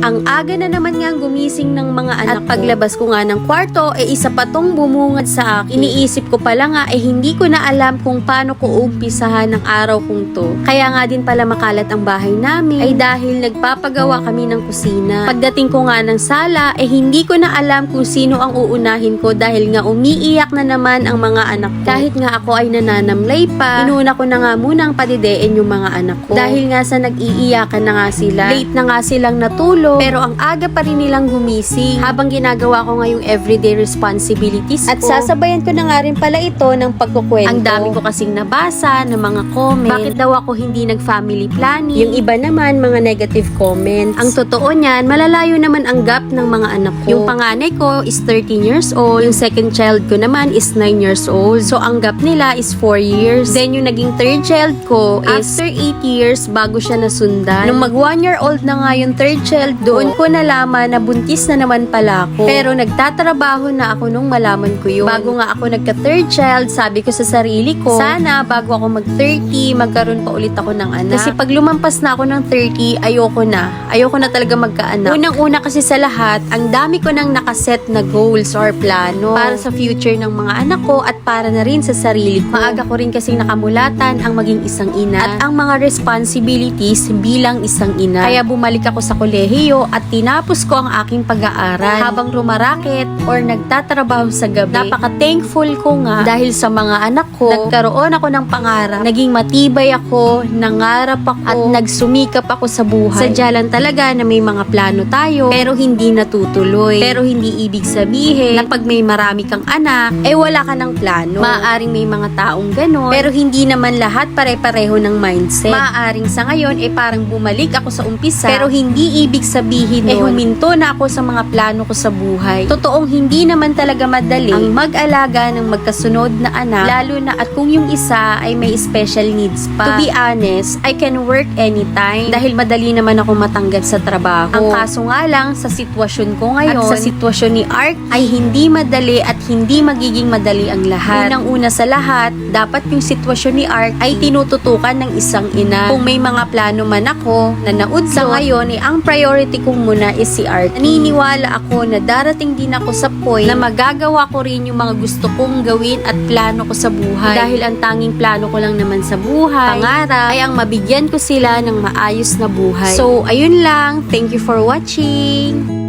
Ang aga na naman nga gumising ng mga anak ko. At paglabas ko nga ng kwarto, isa pa tong bumungad sa akin. Iniisip ko pala nga, hindi ko na alam kung paano ko umpisahan ng araw kong to. Kaya nga din pala makalat ang bahay namin, ay dahil nagpapagawa kami ng kusina. Pagdating ko nga ng sala, hindi ko na alam kung sino ang uunahin ko dahil nga umiiyak na naman ang mga anak ko. Kahit nga ako ay nananamlay pa, inuna ko na nga munang padidein yung mga anak ko. Dahil nga sa nag-iiyakan na nga sila, late na nga silang natulog, pero ang aga pa rin nilang gumising habang ginagawa ko nga yung everyday responsibilities ko. At sasabayan ko na nga rin pala ito ng pagkukwento. Ang dami ko kasing nabasa ng mga comment. Bakit daw ako hindi nag-family planning? Yung iba naman, mga negative comments. Ang totoo niyan, malalayo naman ang gap ng mga anak ko. Yung panganay ko is 13 years old. Yung second child ko naman is 9 years old. So, ang gap nila is 4 years. Then, yung naging third child ko is after 8 years bago siya nasundan. Nung mag 1 year old na nga yung third child, doon ko nalaman na buntis na naman pala ako. Pero nagtatrabaho na ako nung malaman ko yun. Bago nga ako nagka-third child, sabi ko sa sarili ko, sana bago ako mag-30, magkaroon pa ulit ako ng anak. Kasi pag lumampas na ako ng 30, ayoko na. Ayoko na talaga magkaanak. Unang-una kasi sa lahat, ang dami ko nang nakaset na goals or plano para sa future ng mga anak ko at para na rin sa sarili ko. Maaga ko rin kasing nakamulatan ang maging isang ina at ang mga responsibilities bilang isang ina. Kaya bumalik ako sa kolehiyo at tinapos ko ang aking pag-aaral. Habang rumaraket or nagtatrabaho sa gabi, napaka-thankful ko nga dahil sa mga anak ko, nagkaroon ako ng pangarap, naging matibay ako, nangarap ako, at nagsumikap ako sa buhay. Sadya lang talaga na may mga plano tayo, pero hindi natutuloy. Pero hindi ibig sabihin na pag may marami kang anak, wala ka ng plano. Maaaring may mga taong ganon, pero hindi naman lahat pare-pareho ng mindset. Maaaring sa ngayon, parang bumalik ako sa umpisa, pero hindi ibig sabihin nun, huminto na ako sa mga plano ko sa buhay. Totoong hindi naman talaga madali ang mag-alaga ng magkasunod na anak, lalo na at kung yung isa ay may special needs pa. To be honest, I can work anytime dahil madali naman ako matanggap sa trabaho. Ang kaso nga lang, sa sitwasyon ko ngayon at sa sitwasyon ni Ark ay hindi madali at hindi magiging madali ang lahat. Unang-una sa lahat, dapat yung sitwasyon ni Ark ay tinututukan ng isang ina. Kung may mga plano man ako na naudlot, sa ngayon ang priority ko muna is si Ark. Naniniwala ako na darating din ako sa point na magagawa ko rin yung mga gusto kong gawin at plano ko sa buhay. Dahil ang tanging plano ko lang naman sa buhay, pangarap, ay ang mabigyan ko sila ng maayos na buhay. So, ayun lang. Thank you for watching.